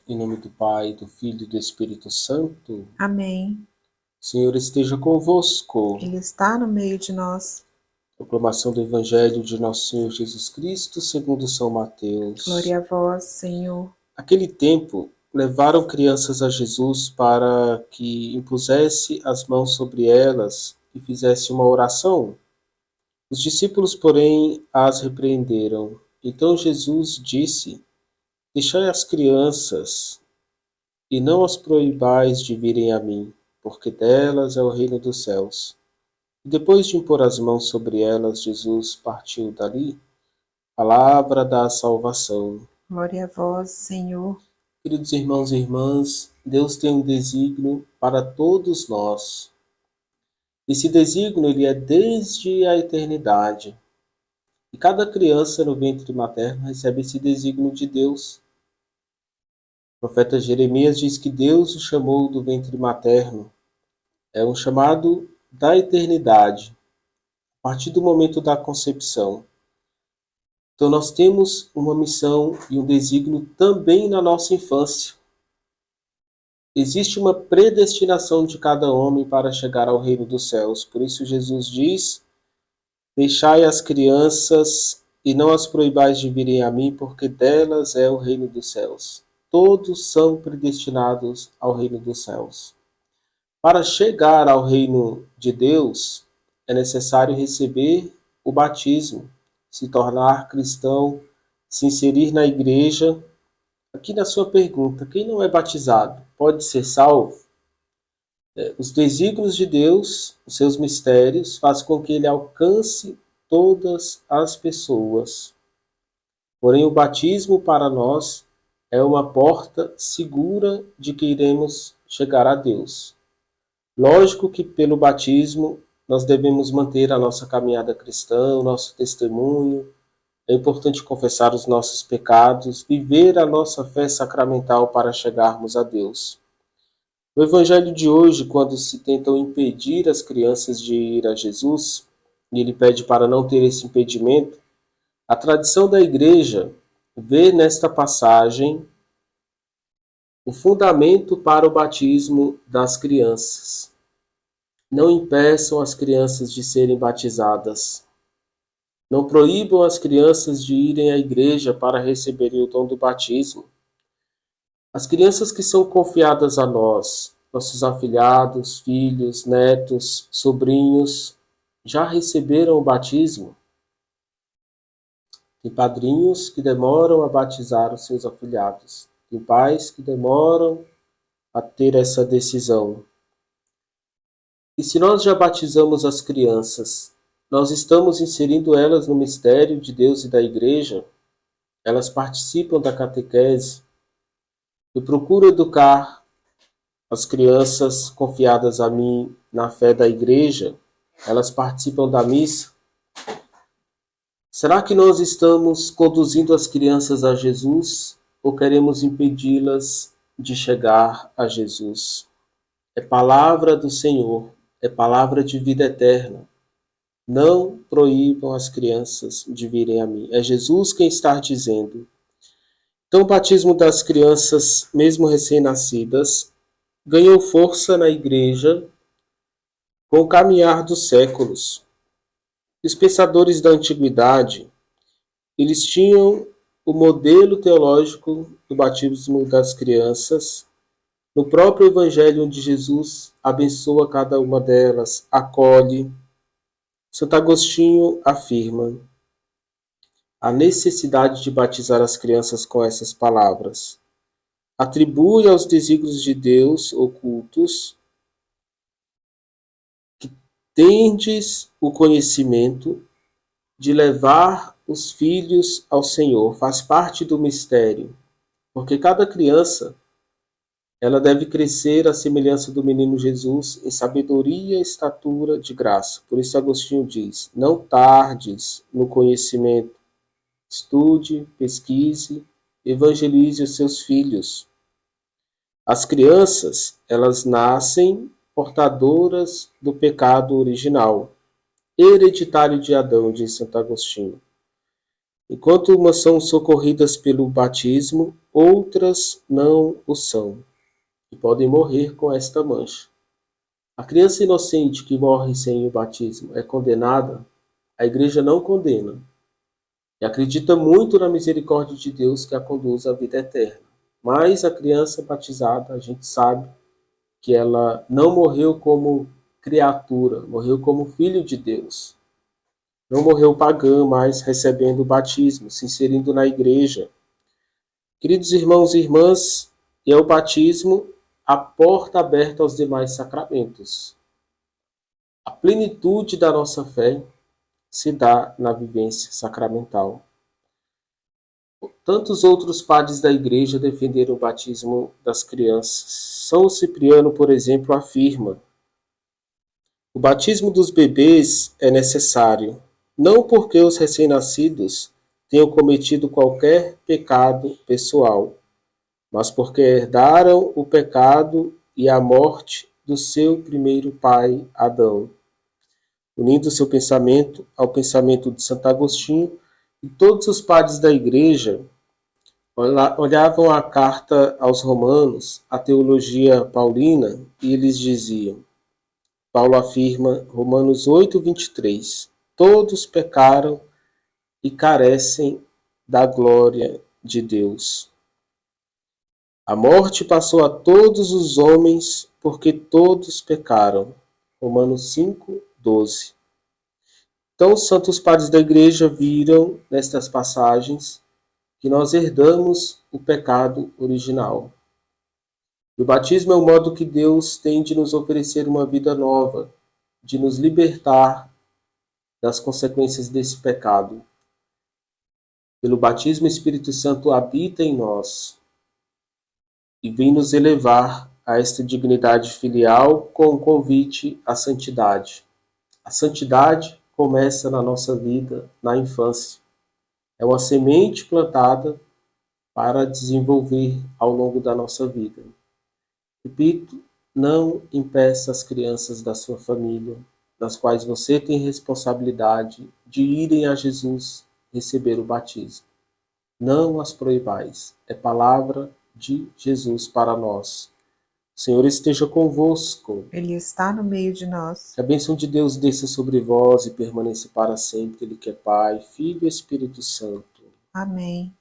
Em nome do Pai, do Filho e do Espírito Santo. Amém. O Senhor esteja convosco. Ele está no meio de nós. Proclamação do Evangelho de Nosso Senhor Jesus Cristo, segundo São Mateus. Glória a vós, Senhor. Naquele tempo, levaram crianças a Jesus para que impusesse as mãos sobre elas e fizesse uma oração. Os discípulos, porém, as repreenderam. Então Jesus disse: Deixai as crianças e não as proibais de virem a mim, porque delas é o reino dos céus. E depois de impor as mãos sobre elas, Jesus partiu dali. Palavra da salvação. Glória a vós, Senhor. Queridos irmãos e irmãs, Deus tem um desígnio para todos nós. Esse desígnio ele é desde a eternidade. E cada criança no ventre materno recebe esse desígnio de Deus. O profeta Jeremias diz que Deus o chamou do ventre materno. É um chamado da eternidade, a partir do momento da concepção. Então nós temos uma missão e um desígnio também na nossa infância. Existe uma predestinação de cada homem para chegar ao reino dos céus. Por isso Jesus diz: Deixai as crianças e não as proibais de virem a mim, porque delas é o reino dos céus. Todos são predestinados ao reino dos céus. Para chegar ao reino de Deus, é necessário receber o batismo, se tornar cristão, se inserir na igreja. Aqui na sua pergunta, quem não é batizado pode ser salvo? Os desígnios de Deus, os seus mistérios, fazem com que ele alcance todas as pessoas. Porém, o batismo para nós é uma porta segura de que iremos chegar a Deus. Lógico que pelo batismo nós devemos manter a nossa caminhada cristã, o nosso testemunho. É importante confessar os nossos pecados, viver a nossa fé sacramental para chegarmos a Deus. No Evangelho de hoje, quando se tentam impedir as crianças de ir a Jesus, e ele pede para não ter esse impedimento, a tradição da Igreja vê nesta passagem o fundamento para o batismo das crianças. Não impeçam as crianças de serem batizadas. Não proíbam as crianças de irem à igreja para receberem o dom do batismo. As crianças que são confiadas a nós, nossos afilhados, filhos, netos, sobrinhos, já receberam o batismo? Tem padrinhos que demoram a batizar os seus afilhados. Tem pais que demoram a ter essa decisão. E se nós já batizamos as crianças, nós estamos inserindo elas no mistério de Deus e da Igreja? Elas participam da catequese? Eu procuro educar as crianças confiadas a mim na fé da Igreja? Elas participam da missa? Será que nós estamos conduzindo as crianças a Jesus ou queremos impedi-las de chegar a Jesus? É palavra do Senhor, é palavra de vida eterna. Não proíbam as crianças de virem a mim. É Jesus quem está dizendo. Então, o batismo das crianças, mesmo recém-nascidas, ganhou força na Igreja com o caminhar dos séculos. Os pensadores da antiguidade, eles tinham o modelo teológico do batismo das crianças no próprio Evangelho, onde Jesus abençoa cada uma delas, acolhe. Santo Agostinho afirma a necessidade de batizar as crianças com essas palavras. Atribui aos desígnios de Deus ocultos que tendes o conhecimento de levar os filhos ao Senhor. Faz parte do mistério, porque cada criança ela deve crescer à semelhança do menino Jesus em sabedoria e estatura de graça. Por isso Agostinho diz: não tardes no conhecimento, estude, pesquise, evangelize os seus filhos. As crianças, elas nascem portadoras do pecado original, hereditário de Adão, diz Santo Agostinho. Enquanto umas são socorridas pelo batismo, outras não o são, e podem morrer com esta mancha. A criança inocente que morre sem o batismo é condenada? A Igreja não condena, e acredita muito na misericórdia de Deus que a conduz à vida eterna. Mas a criança batizada, a gente sabe que ela não morreu como criatura, morreu como filho de Deus. Não morreu pagã, mas recebendo o batismo, se inserindo na igreja. Queridos irmãos e irmãs, é o batismo a porta aberta aos demais sacramentos. A plenitude da nossa fé se dá na vivência sacramental. Tantos outros padres da igreja defenderam o batismo das crianças. São Cipriano, por exemplo, afirma: o batismo dos bebês é necessário, não porque os recém-nascidos tenham cometido qualquer pecado pessoal, mas porque herdaram o pecado e a morte do seu primeiro pai, Adão. Unindo seu pensamento ao pensamento de Santo Agostinho, e todos os padres da igreja olhavam a carta aos Romanos, a teologia paulina, e eles diziam: Paulo afirma, Romanos 8:23, todos pecaram e carecem da glória de Deus. A morte passou a todos os homens porque todos pecaram. Romanos 5:12. Então, os santos padres da igreja viram nestas passagens que nós herdamos o pecado original. O batismo é o modo que Deus tem de nos oferecer uma vida nova, de nos libertar das consequências desse pecado. Pelo batismo, o Espírito Santo habita em nós e vem nos elevar a esta dignidade filial com o convite à santidade. A santidade começa na nossa vida, na infância. É uma semente plantada para desenvolver ao longo da nossa vida. Repito, não impeça as crianças da sua família, das quais você tem responsabilidade, de irem a Jesus receber o batismo. Não as proibais. É palavra de Jesus para nós. O Senhor esteja convosco. Ele está no meio de nós. Que a bênção de Deus desça sobre vós e permaneça para sempre. Ele que é Pai, Filho e Espírito Santo. Amém.